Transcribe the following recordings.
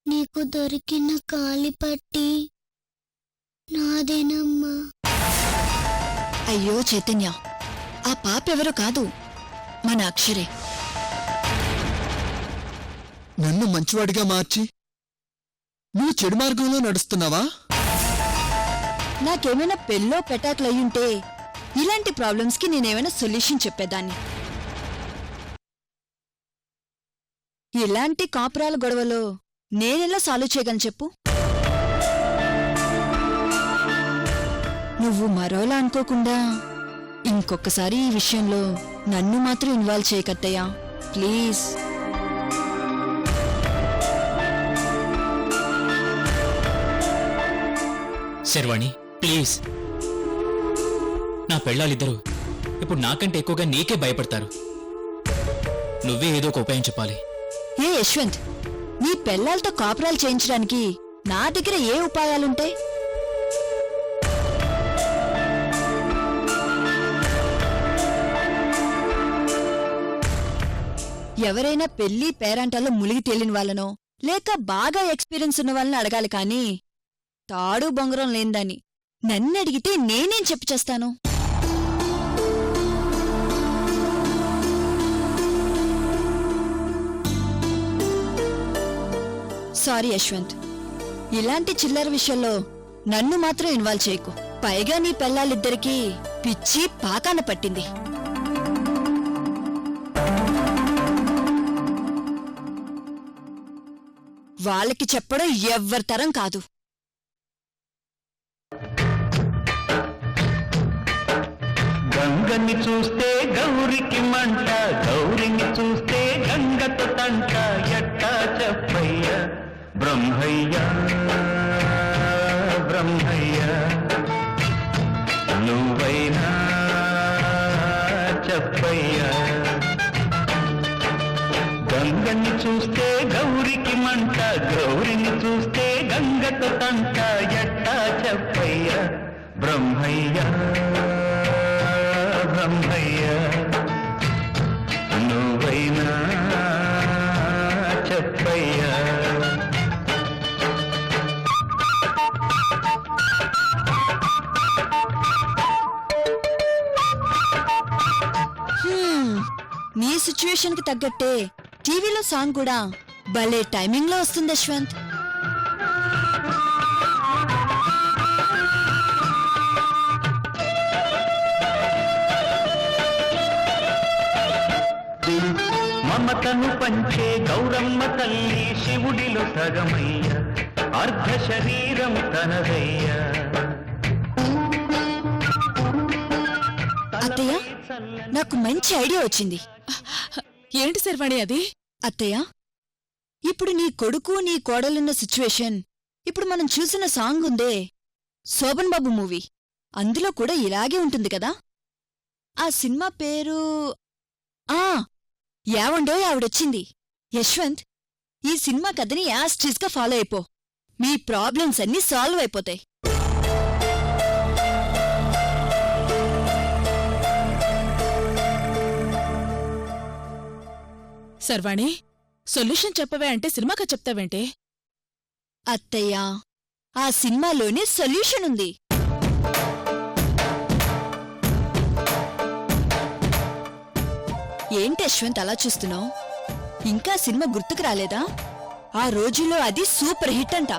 నీకు దొరికిన కాలిపట్టి నాదేనమ్మా. అయ్యో చైతన్య, ఆ పాపెవరో కాదు, మన అక్షరే. నన్ను మంచివాడిగా మార్చి నువ్వు చెడు మార్గంలో నడుస్తున్నావా? నాకేమైనా పెళ్ళో పెటాకులయ్యుంటే ఇలాంటి ప్రాబ్లమ్స్ కి నేనేమైనా సొల్యూషన్ చెప్పేదాన్ని. ఇలాంటి కాపురాల గొడవలో నేనెలా సాల్వ్ చేయగలను చెప్పు? నువ్వు మరోలా అనుకోకుండా ఇంకొకసారి ఈ విషయంలో నన్ను మాత్రం ఇన్వాల్వ్ చేయకత్తయ్యా, ప్లీజ్. శర్వాణి ప్లీజ్. నా పెళ్ళాలిద్దరూ ఇప్పుడు నాకంటే ఎక్కువగా నీకే భయపడతారు. నువ్వే ఏదో ఒక ఉపాయం చెప్పాలి. ఏ యశ్వంత్, నీ పెళ్ళాలతో కాపురాలు చేయించడానికి నా దగ్గర ఏ ఉపాయాలుంటాయి? ఎవరైనా పెళ్లి పేరంటాల్లో ములిగి తేలిన వాళ్ళనో లేక బాగా ఎక్స్పీరియన్స్ ఉన్న వాళ్ళని అడగాలి కానీ తాడు బొంగరం లేందని నన్నడిగితే నేనేం చెప్పి చేస్తాను? సారీ యశ్వంత్, ఇలాంటి చిల్లర విషయంలో నన్ను మాత్రం ఇన్వాల్వ్ చేయకు. పైగా నీ పెళ్ళాలిద్దరికీ పిచ్చి పాకాన పట్టింది. వాళ్ళకి చెప్పడం ఎవ్వరి తరం కాదు. గంగని చూస్తే గౌరికి మంట, గౌరిని చూస్తే గంగతో తంట. ఎట్టా చెప్పయ్య బ్రహ్మయ్య బ్రహ్మయ్య, నువ్వైనా చెప్పయ్య. గంగని చూస్తే గౌరికి మంట, గౌరిని చూస్తే గంగతో తంట. ఎట్టా చెప్పయ్య బ్రహ్మయ్య బ్రహ్మయ్య, నువ్వైనా చెప్పయ్యా. నీ సిచ్యువేషన్ కి తగ్గట్టే టీవీలో సాంగ్ కూడా భలే టైమింగ్ లో వస్తుంది యశ్వంత్. మమతను పంచే గౌరమ్మ తల్లి శివుడిలో సగమయ్య, అర్ధ శరీరం తనదయ్య. అత్తయ్య, నాకు మంచి ఐడియా వచ్చింది. ఏంటి శర్వాణి అది? అత్తయ్య, ఇప్పుడు నీ కొడుకు నీ కోడలున్న సిచ్యువేషన్ ఇప్పుడు మనం చూసిన సాంగ్ ఉందే శోభన్ బాబు మూవీ, అందులో కూడా ఇలాగే ఉంటుంది కదా. ఆ సినిమా పేరు యావండో ఆవిడొచ్చింది. యశ్వంత్, ఈ సినిమా కథని యాస్టీస్గా ఫాలో అయిపో. మీ ప్రాబ్లమ్స్ అన్నీ సాల్వ్ అయిపోతాయి. శర్వాణి, సొల్యూషన్ చెప్పవే అంటే సినిమాగా చెప్తావేంటే? అత్తయ్యా, ఆ సినిమాలోనే సొల్యూషన్ ఉంది. ఏంటి యశ్వంత్ అలా చూస్తున్నావు? ఇంకా సినిమా గుర్తుకు రాలేదా? ఆ రోజుల్లో అది సూపర్ హిట్ అంట.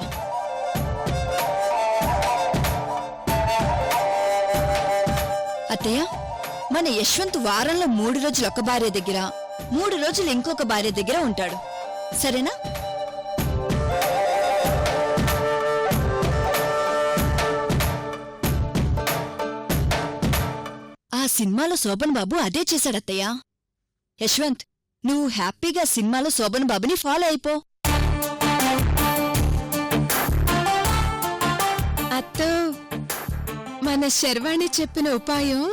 అత్తయ్య, మన యశ్వంత్ వారంలో 3 రోజులు ఒక భార్య దగ్గర, 3 రోజులు ఇంకొక భార్య దగ్గర ఉంటాడు, సరేనా? ఆ సినిమాలో శోభన్ బాబు అదే చేశాడత్తయ్యా. యశ్వంత్, నువ్వు హ్యాపీగా సినిమాలో శోభన్ బాబుని ఫాలో అయిపో. అత్తో, మన శర్వాణి చెప్పిన ఉపాయం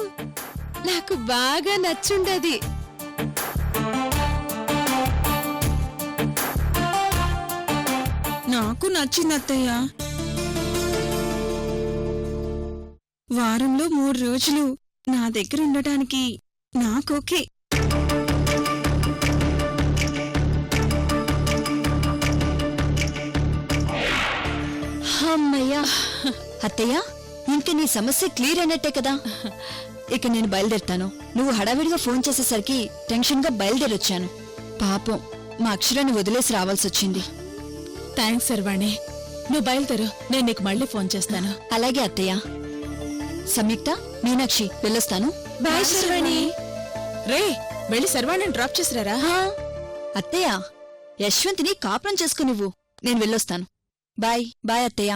నాకు బాగా నచ్చుండది. నాకు నచ్చిందత్తయ్య. వారంలో 3 రోజులు నా దగ్గర ఉండటానికి నాకోకే. అమ్మయ్యా అత్తయ్య ఇంక నీ సమస్య క్లియర్ అయినట్టే కదా. ఇక నేను బయలుదేరుతాను. నువ్వు హడావిడిగా ఫోన్ చేసేసరికి టెన్షన్గా బయలుదేరొచ్చాను. పాపం మా అక్షరాన్ని వదిలేసి రావాల్సొచ్చింది. థ్యాంక్స్ శర్వాణి. నువ్వు బయలుదేరు, నేను నీకు మళ్ళీ ఫోన్ చేస్తాను. అలాగే అత్తయ్య. సంయుక్త, మీనాక్షి, వెళ్ళొస్తాను. బాయ్ శర్వాణి. రే, వెళ్ళి శర్వాణిని డ్రాప్ చేసిరారా. హా, అత్తయ్య యశ్వంతిని కాపురం చేసుకు నువ్వు. నేను వెళ్ళొస్తాను. బాయ్ బాయ్ అత్తయ్య.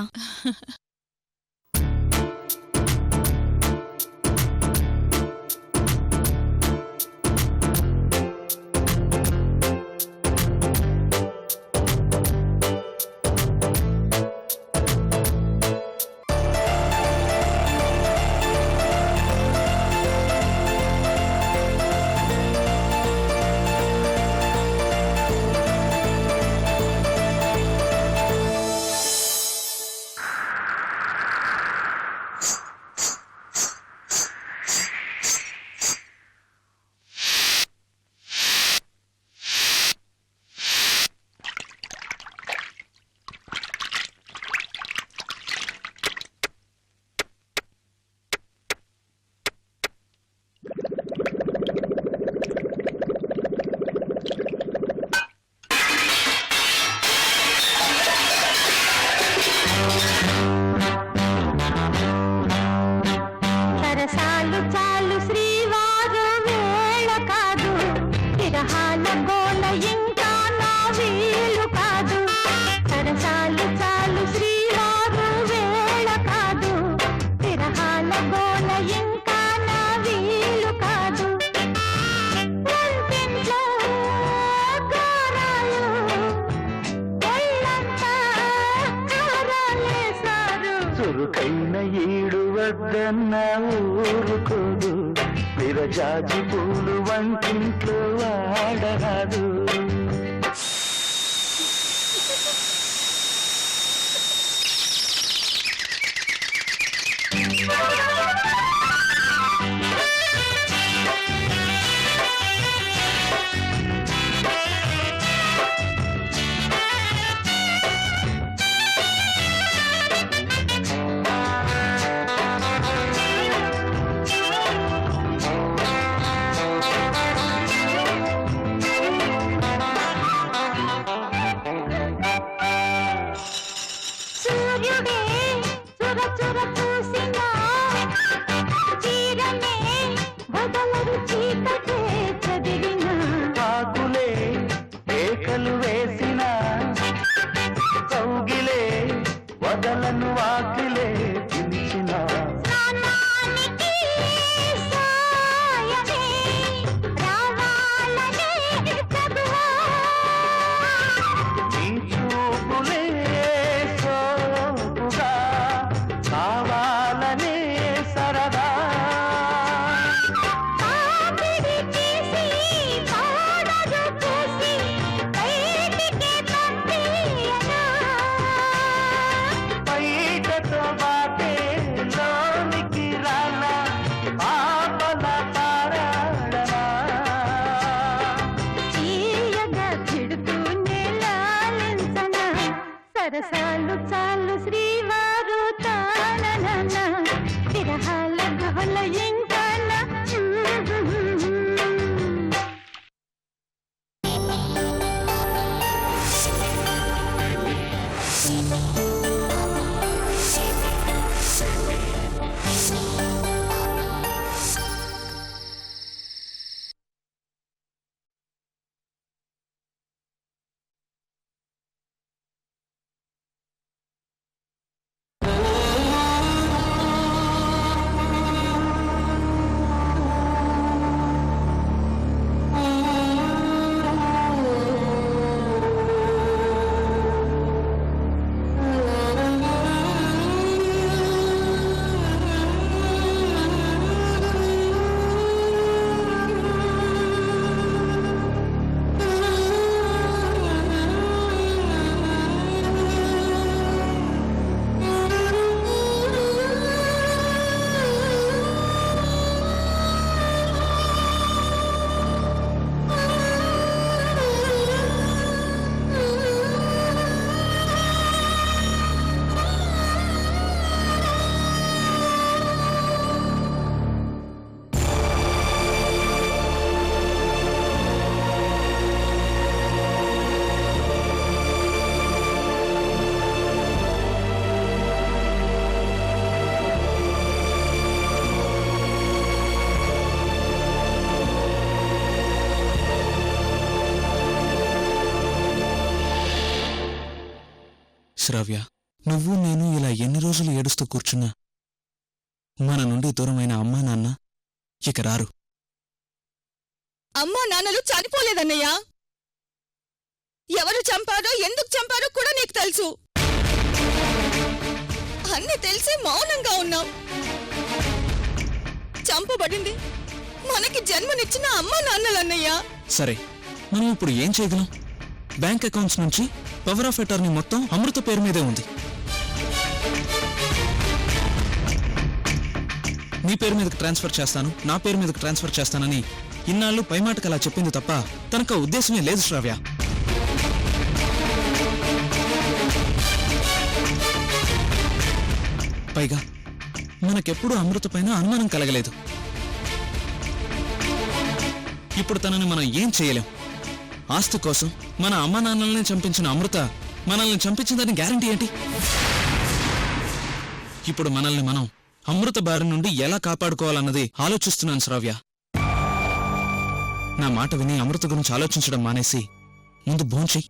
చురుకైన ఈడు వద్దన్న ఊరుకోదు, విరజాజి పూలు వంటింట్లో వాడరాదు. ఆకులే ఏకలు వేసిన కౌగిలే వదలను వాకిలే పిలిచిన నీ చూపులే సోపుగా కావాలనే సరదా. బయటతో బాటే లోనికి రానా, పాపల పారాడనా. సరసాలు చాలు శ్రీవారు తానన విరహాల గహల ఇంకన శ్రావ్య, నువ్వు నేను ఇలా ఎన్ని రోజులు ఏడుస్తూ కూర్చున్నా మన నుండి దూరమైన అమ్మా నాన్న ఇక రారు. అమ్మా నాన్నలు చనిపోలేదన్నయ్యా. ఎవరు చంపారో ఎందుకు చంపారో కూడా నీకు తెలుసు. అన్నీ తెలిసి మౌనంగా ఉన్నాం. చంపబడింది మనకి జన్మనిచ్చిన అమ్మా నాన్నలన్నయ్యా. సరే, మనం ఇప్పుడు ఏం చేయగలం? బ్యాంక్ అకౌంట్స్ నుంచి పవర్ ఆఫ్ అటార్నీ మొత్తం అమృత పేరు మీదే ఉంది. నీ పేరు మీదకి ట్రాన్స్ఫర్ చేస్తాను, నా పేరు మీదకి ట్రాన్స్ఫర్ చేస్తానని ఇన్నాళ్ళు పైమాటకు అలా చెప్పింది తప్ప తనకు ఉద్దేశమే లేదు శ్రావ్య. పైగా మనకెప్పుడూ అమృత పైన అనుమానం కలగలేదు. ఇప్పుడు తనని మనం ఏం చేయలేం. ఆస్తి కోసం మన అమ్మ నాన్నల్ని చంపించిన అమృత మనల్ని చంపించిందని గ్యారంటీ ఏంటి? ఇప్పుడు మనల్ని మనం అమృత బారి నుండి ఎలా కాపాడుకోవాలన్నది ఆలోచిస్తున్నాను శ్రావ్య. నా మాట విని అమృత గురించి ఆలోచించడం మానేసి ముందు భోంచెయ్.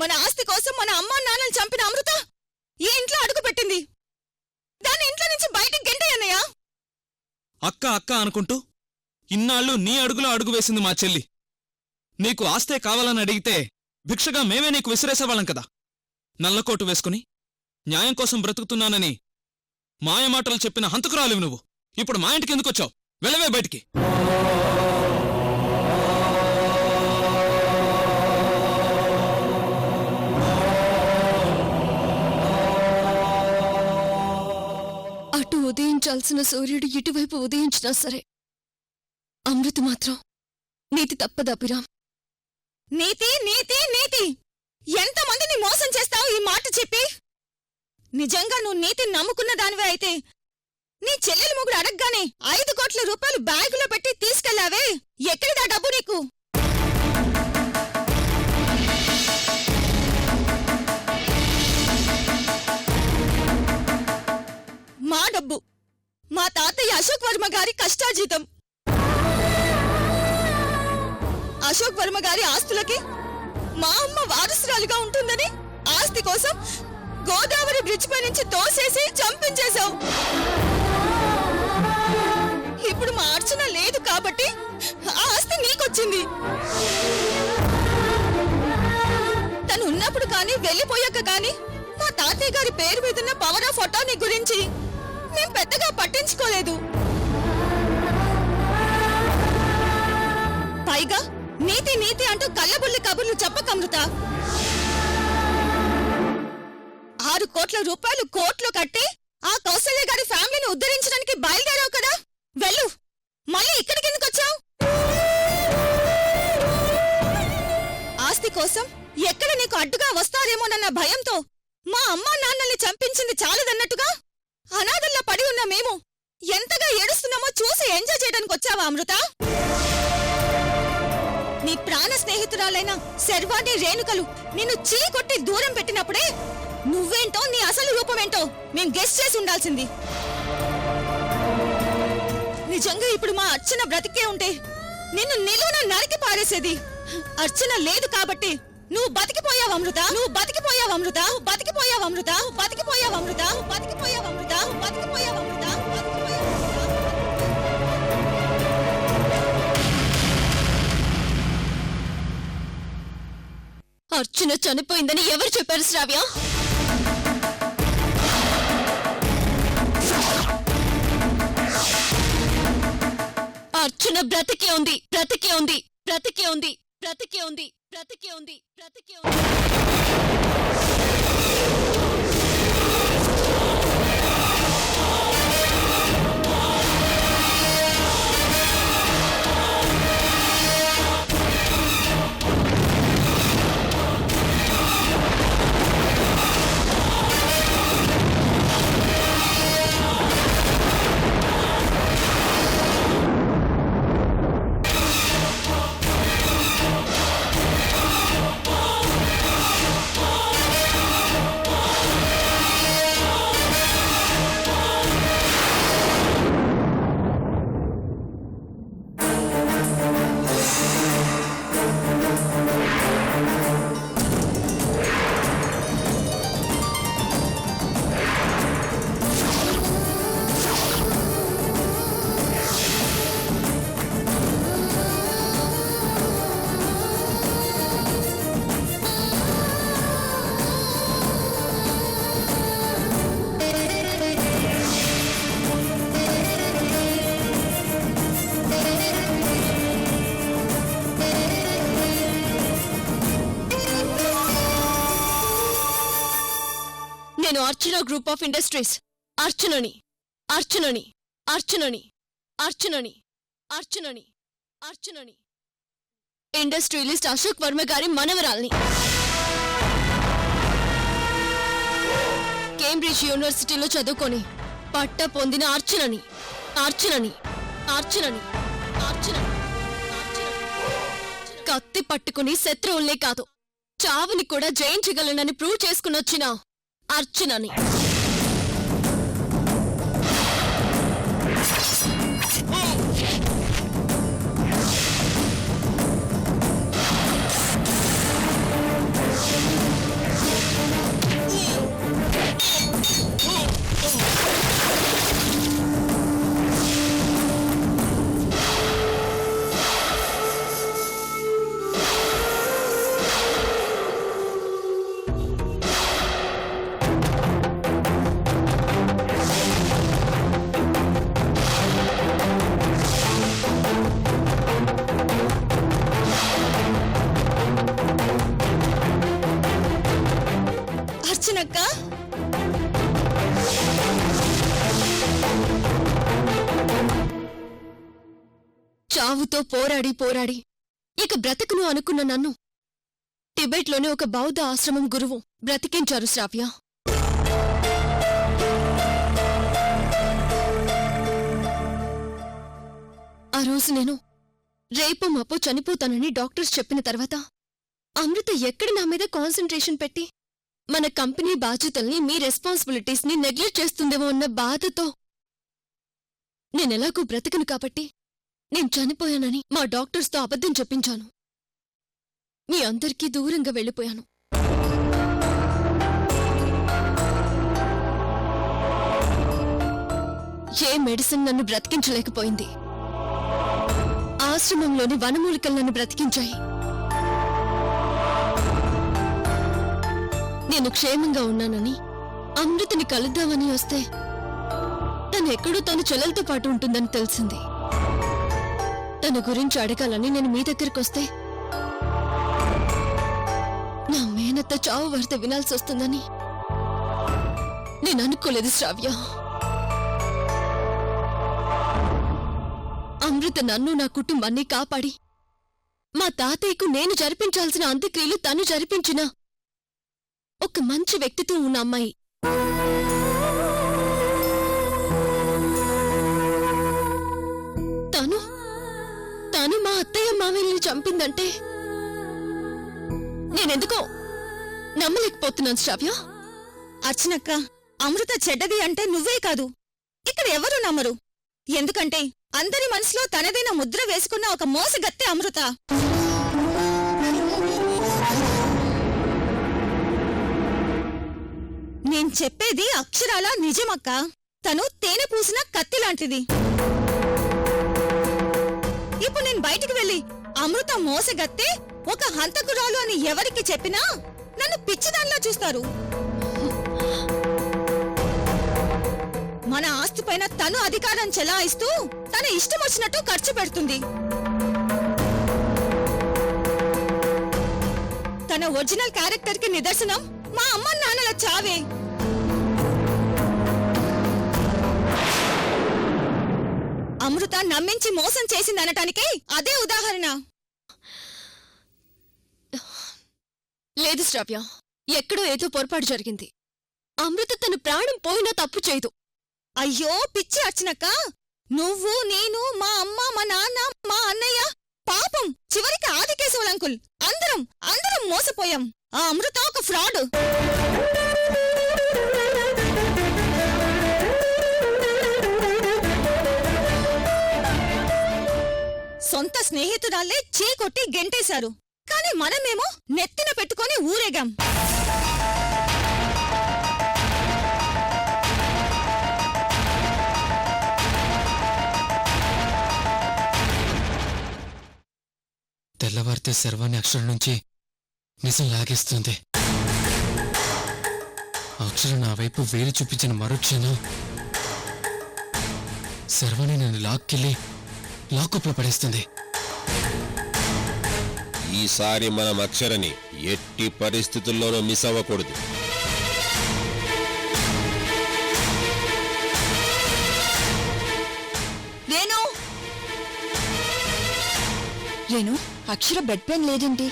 మన ఆస్తి కోసం మన అమ్మా నాన్నలు చంపిన అమృత ఈ ఇంట్లో అడుగు పెట్టింది. దాన్ని ఇంట్లో నుంచి బయటికి గెంటేయన్నయ్యా. అక్క అక్క అనుకుంటూ ఇన్నాళ్ళు నీ అడుగులో అడుగు వేసింది మా చెల్లి. నీకు ఆస్తే కావాలని అడిగితే భిక్షగా మేమే నీకు విసిరేసేవాళ్ళం కదా. నల్లకోటు వేసుకుని న్యాయం కోసం బ్రతుకుతున్నానని మాయమాటలు చెప్పిన హంతకురాలివి నువ్వు. ఇప్పుడు మా ఇంటికి ఎందుకొచ్చావు? వెళ్ళవే బయటికి. అటు ఉదయించాల్సిన సూర్యుడు ఇటువైపు ఉదయించినా సరే అమృత మాత్రం నీతి తప్పదభిరామ్. నీతి నీతి నీతి ఎంతమందిని మోసం చేస్తావు ఈ మాట చెప్పి? నిజంగా నువ్వు నీతిని నమ్ముకున్న దానివే అయితే నీ చెల్లెలు ముగ్గురు అడగగానే 5 కోట్ల రూపాయలు బ్యాగులో పెట్టి తీసుకెళ్లావే, ఎక్కడిదా డబ్బు నీకు? మా డబ్బు, మా తాతయ్య అశోక్ వర్మ గారి కష్టాజీతం. అశోక్ వర్మ గారి ఆస్తులకి మా అమ్మ వారసురాలుగా ఉంటుందని ఆస్తి కోసం గోదావరి బ్రిడ్జ్ పై నుంచి తోసేసి చంపించేశావు. ఇప్పుడు మా అర్చన లేదు కాబట్టి ఆ ఆస్తి నీకొచ్చింది. తను ఉన్నప్పుడు కానీ వెళ్ళిపోయాక కానీ మా తాతయ్య గారి పేరు మీదున్న పవర్ ఆఫ్ అటార్నీ గురించి మేం పెద్దగా పట్టించుకోలేదు. పైగా నీతి నీతి అంటూ కళ్ళబుల్లి కబుర్లు చెప్పకమృత. 6 కోట్ల రూపాయలు కోర్టులో కట్టి ఆ కౌసల్య గారి ఫ్యామిలీని ఉద్ధరించడానికి బయలుదేరావు కదా. వెళ్ళు, మళ్ళీ ఇక్కడికి ఎందుకు వచ్చావు? కోసం ఎక్కడ నీకు అడ్డుగా వస్తారేమోనన్న భయంతో మా అమ్మా నాన్నల్ని చంపించింది చాలదన్నట్టుగా అనాథల్లా పడి ఉన్న మేము ఎంతగా ఏడుస్తున్నామో చూసి ఎంజాయ్ చేయడానికి వచ్చావా అమృత? నీ ప్రాణ స్నేహితురాలైన శర్వాణి రేణుకలు నిన్ను చీకొట్టి దూరం పెట్టినప్పుడే నువ్వేంటో నీ అసలు రూపమేంటో మేం గెస్ చేసి ఉండాల్సింది. నిజంగా ఇప్పుడు మా అర్చన బ్రతికే ఉంటే నిన్ను నిలువున నరికి పారేసేది. అర్చన లేదు కాబట్టి నువ్వు బతికిపోయావు అమృత, నువ్వు బతికిపోయావు అమృత, నువ్వు బతికిపోయావు అమృత, నువ్వు బతికిపోయావు అమృత, నువ్వు బతికిపోయావు అమృత, నువ్వు బతికిపోయావు అమృత, నువ్వు బతికిపోయావు అమృత. అర్చన చనిపోయిందని ఎవరు చెప్పారు శ్రావ్య? అర్చన బ్రతికే ఉంది, బ్రతికే ఉంది, బ్రతికే ఉంది, బ్రతికే ఉంది, బ్రతికే ఉంది, బ్రతికే ఉంది. నేను అర్చన గ్రూప్ ఆఫ్ ఇండస్ట్రీస్ అర్చనని అర్చనని అర్చనని అర్చనని అర్చనని అర్చనని ఇండస్ట్రియలిస్ట్ అశోక్ వర్మ గారి మనవరాల్ని. కేంబ్రిడ్జ్ యూనివర్సిటీలో చదువుకొని పట్ట పొందిన అర్చనని అర్చనని అర్చనని అర్చనని కత్తి పట్టుకుని శత్రువుల్నే కాదు చావుని కూడా జయించగలనని ప్రూవ్ చేసుకునొచ్చిన అర్చనని. అర్చనక్క, చావుతో పోరాడి పోరాడి ఇక బ్రతకను అనుకున్న నన్ను టిబెట్లోని ఒక బౌద్ధ ఆశ్రమం గురువు బ్రతికించారు శ్రావ్య. ఆ రోజు నేను రేపు మాపో చనిపోతానని డాక్టర్స్ చెప్పిన తర్వాత అమృత ఎక్కడ నా మీద కాన్సంట్రేషన్ పెట్టి మన కంపెనీ బాధ్యతల్ని మీ రెస్పాన్సిబిలిటీస్ ని నెగ్లెక్ట్ చేస్తుందేమో అన్న బాధతో నేనెలాగూ బ్రతకను కాబట్టి నేను చనిపోయానని మా డాక్టర్స్తో అబద్ధం చెప్పించాను. మీ అందరికీ దూరంగా వెళ్ళిపోయాను. ఏ మెడిసిన్ నన్ను బ్రతికించలేకపోయింది. ఆశ్రమంలోని వనమూలికలు నన్ను బ్రతికించాయి. నేను క్షేమంగా ఉన్నానని అమృతని కలుద్దామని వస్తే తనెక్కడో తన చెల్లెలతో పాటు ఉంటుందని తెలిసింది. తన గురించి అడగాలని నేను మీ దగ్గరకొస్తే నా మేనత్త చావు వార్త వినాల్సి వస్తుందని నేను అనుకోలేదు శ్రావ్య. అమృత నన్ను నా కుటుంబాన్ని కాపాడి మా తాతయ్యకు నేను జరిపించాల్సిన అంత్యక్రియలు తను జరిపించిన ఒక మంచి వ్యక్తిత్వం ఉన్న అమ్మాయి. తను మా అత్తయ్య మామయ్యని చంపిందంటే నేనెందుకో నమ్మలేకపోతున్నాను శ్రావ్య. అర్చనక్క, అమృత చెడ్డది అంటే నువ్వే కాదు, ఇక్కడ ఎవరూ నమ్మరు. ఎందుకంటే అందరి మనసులో తనదైన ముద్ర వేసుకున్న ఒక మోసగత్తె అమృత. నేను చెప్పేది అక్షరాల నిజమక్క. తను తేనె పూసిన కత్తి లాంటిది. ఇప్పుడు నేను బయటికి వెళ్ళి అమృత మోసగత్తె, ఒక హంతకురాలు అని ఎవరికి చెప్పినా నన్ను పిచ్చిదానిలా చూస్తారు. మన ఆస్తిపైన తను అధికారం చెలాయిస్తూ తన ఇష్టం వచ్చినట్టు ఖర్చు పెడుతుంది. తన ఒరిజినల్ క్యారెక్టర్ కి నిదర్శనం మా అమ్మ నాన్నల చావే. అమృత నమ్మించి మోసం చేసిందనటానికి అదే ఉదాహరణ. లేదు శ్రావ్య, ఎక్కడో ఏదో పొరపాటు జరిగింది. అమృత తన ప్రాణం పోయినా తప్పు చేయదు. అయ్యో పిచ్చి అర్చనక్క, నువ్వు, నేను, మా అమ్మ, మా నాన్న, మా అన్నయ్య, పాపం చివరికి ఆదికేశవులంకుల్ అందరం మోసపోయాం. ఆ అమృత ఒక ఫ్రాడ్. సొంత స్నేహితురాళ్లే చీకొట్టి గెంటేశారు. కాని మనమేమో నెత్తిన పెట్టుకొని ఊరేగాం. తెల్లవారితే శర్వాణి అక్షరం నుంచి నిజం లాగేస్తుంది. అక్షరం నా వైపు వేలు చూపించిన మరుక్షణం శర్వాణి నన్ను లాక్కెళ్ళి లాకప్లో పడేస్తుంది. ఈసారి మనం అక్షరని ఎట్టి పరిస్థితుల్లోనూ మిస్ అవ్వకూడదు. రేణు, అక్షర బెడ్ పెయిన్ లేదేంటి?